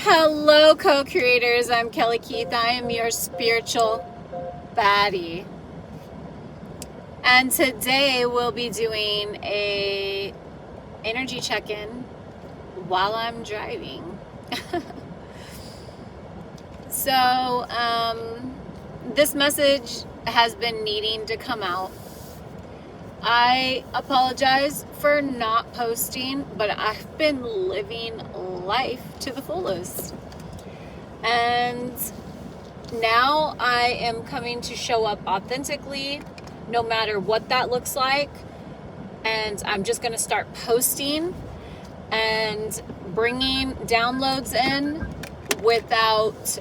Hello, co-creators. I'm Kelly Keith. I am your spiritual baddie. And today we'll be doing a energy check-in while I'm driving. So, this message has been needing to come out. I apologize for not posting, but I've been living life to the fullest. And now I am coming to show up authentically, no matter what that looks like. And I'm just going to start posting and bringing downloads in without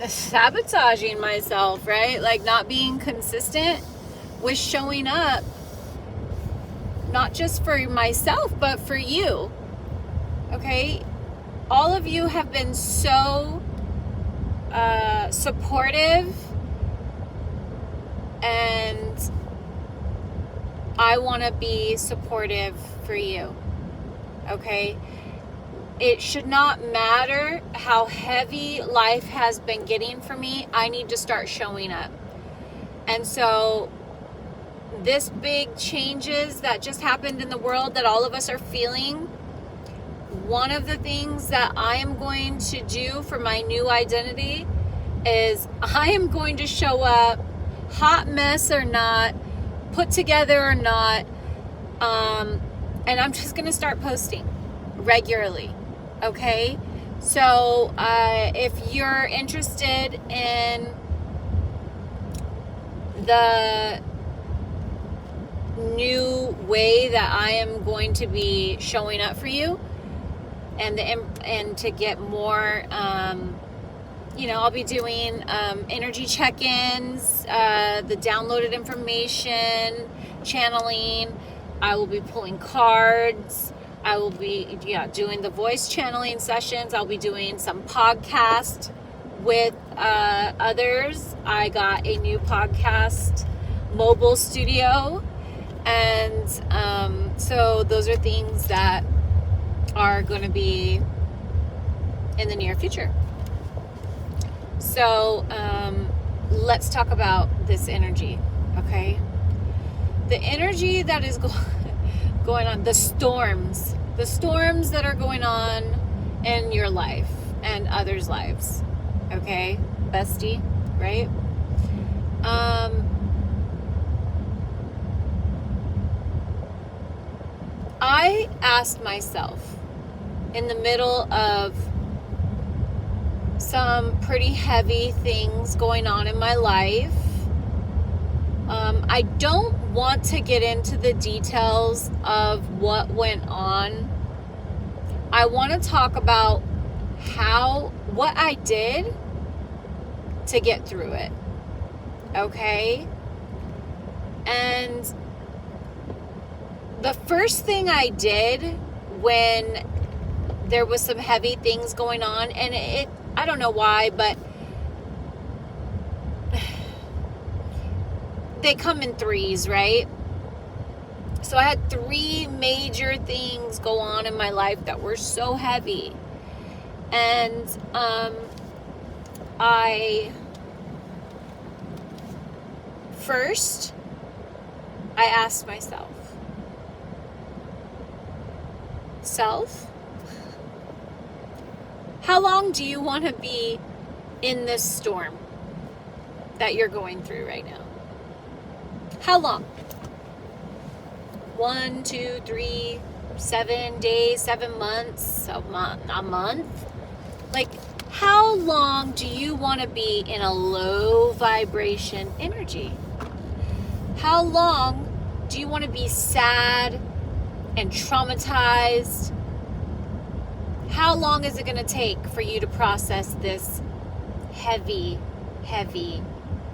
sabotaging myself, right? Like not being consistent with showing up, not just for myself, but for you. Okay? All of you have been so supportive, and I want to be supportive for you. Okay? It should not matter how heavy life has been getting for me. I need to start showing up. And so this big changes that just happened in the world that all of us are feeling, one of the things that I am going to do for my new identity is I am going to show up, hot mess or not, put together or not, and I'm just going to start posting regularly. Okay, so if you're interested in the new way that I am going to be showing up for you, and to get more, I'll be doing energy check-ins, the downloaded information, channeling. I will be pulling cards. I will be doing the voice channeling sessions. I'll be doing some podcast with others. I got a new podcast mobile studio. And so those are things that are going to be in the near future. So let's talk about this energy, okay? The energy that is going on, the storms that are going on in your life and others' lives, okay, bestie, right? I asked myself in the middle of some pretty heavy things going on in my life. I don't want to get into the details of what went on. I want to talk about what I did to get through it. Okay? And the first thing I did when there was some heavy things going on, and I don't know why, but they come in threes, right? So I had 3 major things go on in my life that were so heavy. And I asked myself, how long do you want to be in this storm that you're going through right now? How long? 1, 2, 3, 7 days, 7 months, a month? Like, how long do you want to be in a low vibration energy? How long do you want to be sad and traumatized? How long is it going to take for you to process this heavy,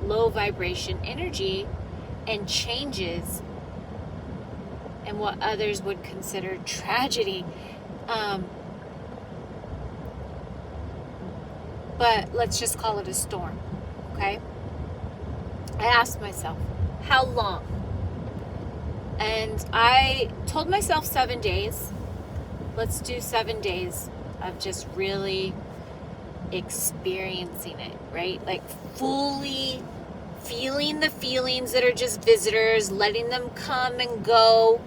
low vibration energy and changes and what others would consider tragedy? But let's just call it a storm, okay? I asked myself, how long? And I told myself 7 days. let's do 7 days of just really experiencing it, right? Like fully feeling the feelings that are just visitors, letting them come and go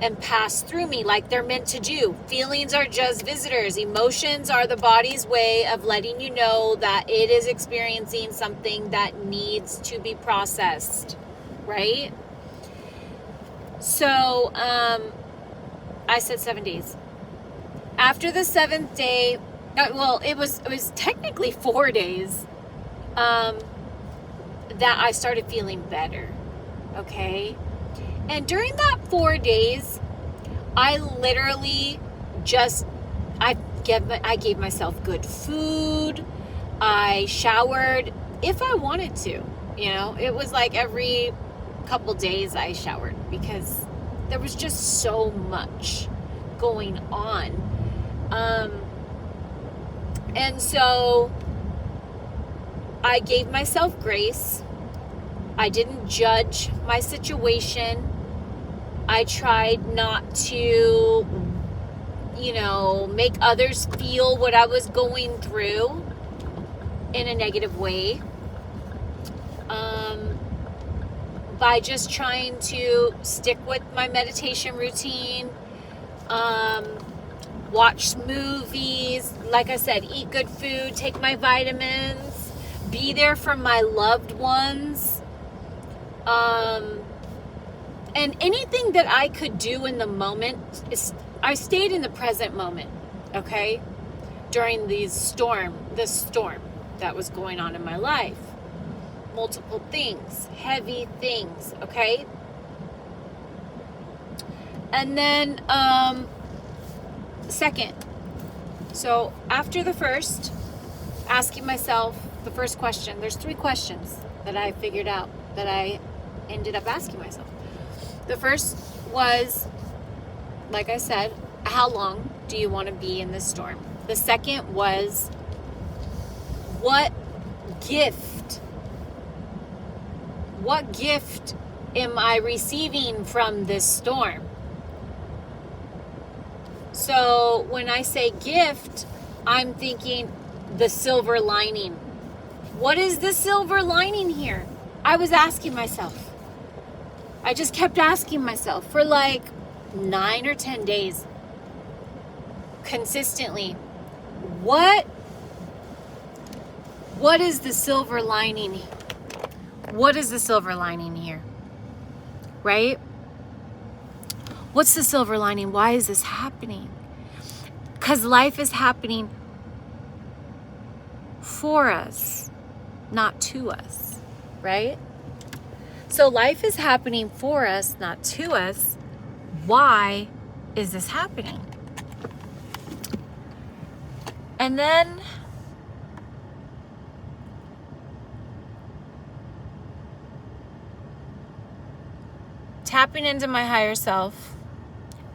and pass through me like they're meant to do. Feelings are just visitors. Emotions are the body's way of letting you know that it is experiencing something that needs to be processed, right? So, I said 7 days. After the 7th day, well, it was technically 4 days, that I started feeling better, okay? And during that 4 days, I literally just, I gave myself good food. I showered if I wanted to, you know. It was like every couple days I showered because there was just so much going on. And so I gave myself grace. I didn't judge my situation. I tried not to, you know, make others feel what I was going through in a negative way. By just trying to stick with my meditation routine, watch movies, like I said, eat good food, take my vitamins, be there for my loved ones, and anything that I could do in the moment, I stayed in the present moment, okay, during this storm that was going on in my life. Multiple things, heavy things, okay? And then, second, so after the first, asking myself the first question, there's 3 questions that I figured out that I ended up asking myself. The first was, like I said, how long do you want to be in this storm? The second was, what gift am I receiving from this storm? So when I say gift, I'm thinking the silver lining. What is the silver lining here? I was asking myself. I just kept asking myself for like 9 or 10 days consistently. What is the silver lining? What is the silver lining here? Right? What's the silver lining? Why is this happening? Because life is happening for us, not to us, right? So life is happening for us, not to us. Why is this happening? And then tapping into my higher self,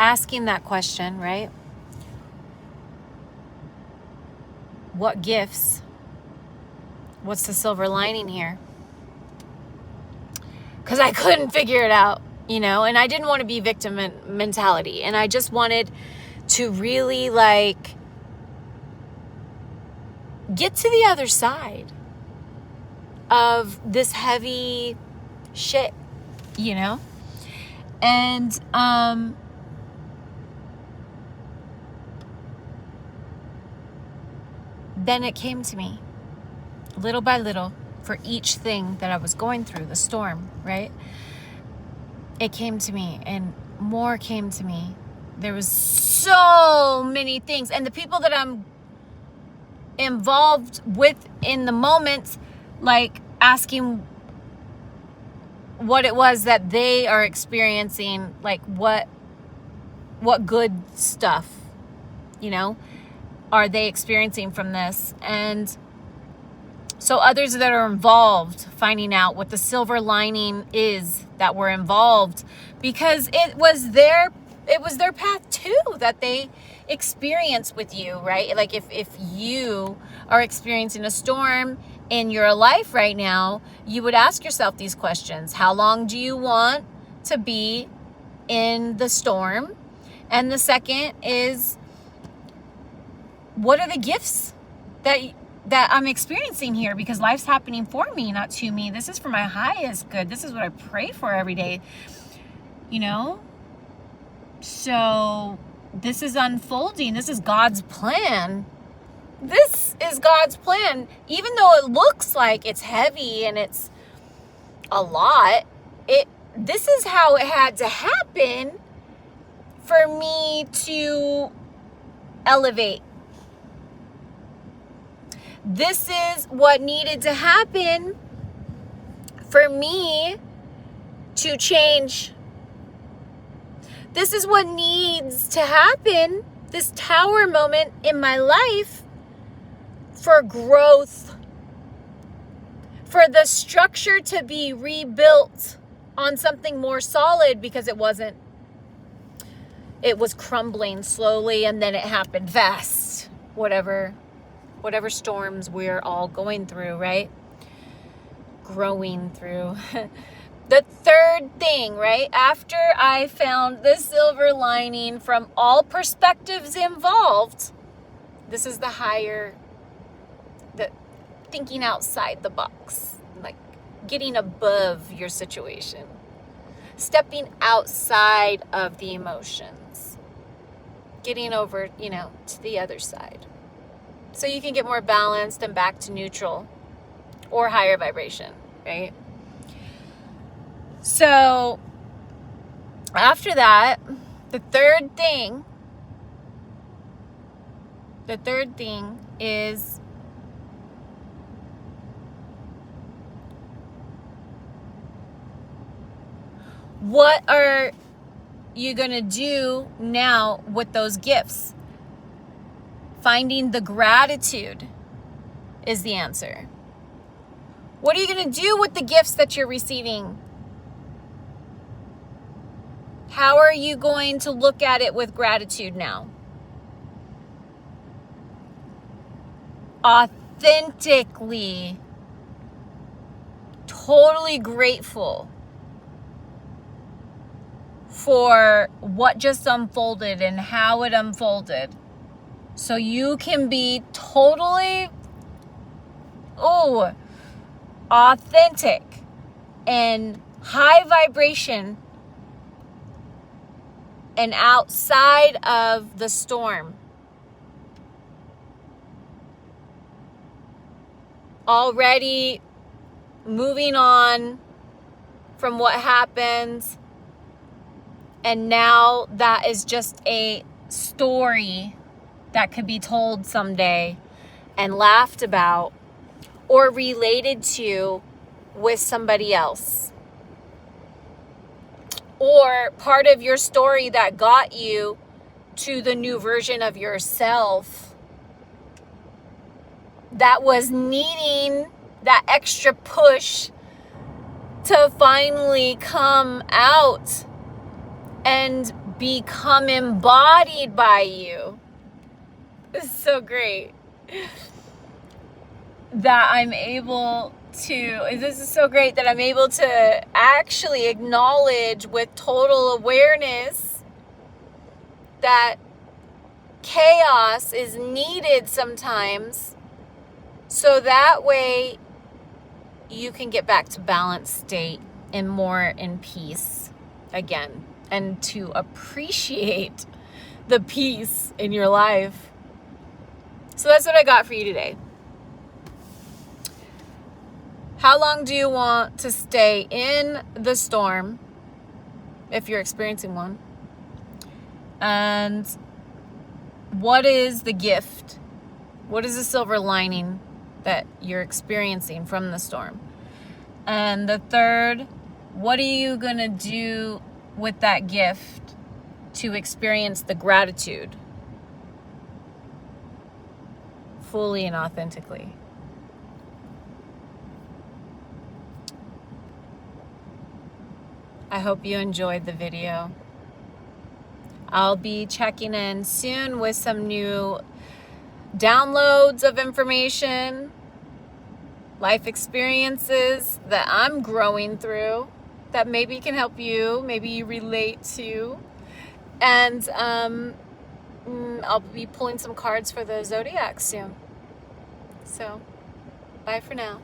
asking that question, right? What gifts? What's the silver lining here? Because I couldn't figure it out, you know, and I didn't want to be victim mentality. And I just wanted to really like get to the other side of this heavy shit, you know? And then it came to me little by little for each thing that I was going through, the storm, right? It came to me and more came to me. There was so many things. And the people that I'm involved with in the moment, like asking what it was that they are experiencing, like what good stuff, you know, are they experiencing from this? And so others that are involved, finding out what the silver lining is that were involved, because it was their path too that they experience with you, right? Like if you are experiencing a storm in your life right now, you would ask yourself these questions. How long do you want to be in the storm? And the second is, what are the gifts that I'm experiencing here? Because life's happening for me, not to me. This is for my highest good. This is what I pray for every day, you know? So this is unfolding. This is God's plan. This is God's plan. Even though it looks like it's heavy and it's a lot, this is how it had to happen for me to elevate. This is what needed to happen for me to change. This is what needs to happen, this tower moment in my life, for growth, for the structure to be rebuilt on something more solid, because it wasn't. It was crumbling slowly, and then it happened fast. Whatever storms we're all going through, right? Growing through. The third thing, right? After I found the silver lining from all perspectives involved, this is the thinking outside the box, like getting above your situation, stepping outside of the emotions, getting over, to the other side, so you can get more balanced and back to neutral or higher vibration, right? So after that, the third thing is what are you going to do now with those gifts? Finding the gratitude is the answer. What are you going to do with the gifts that you're receiving? How are you going to look at it with gratitude now? Authentically, totally grateful for what just unfolded and how it unfolded. So you can be totally, authentic and high vibration and outside of the storm. Already moving on from what happened. And now that is just a story that could be told someday and laughed about or related to with somebody else. Or part of your story that got you to the new version of yourself that was needing that extra push to finally come out and become embodied by you. It's so great that I'm able to actually acknowledge with total awareness that chaos is needed sometimes, so that way you can get back to balanced state and more in peace again, and to appreciate the peace in your life. So that's what I got for you today. How long do you want to stay in the storm, if you're experiencing one? And what is the gift? What is the silver lining that you're experiencing from the storm? And the third, what are you going to do with that gift to experience the gratitude fully and authentically? I hope you enjoyed the video. I'll be checking in soon with some new downloads of information, life experiences that I'm growing through that maybe can help you, maybe you relate to. And I'll be pulling some cards for the Zodiac soon. So, bye for now.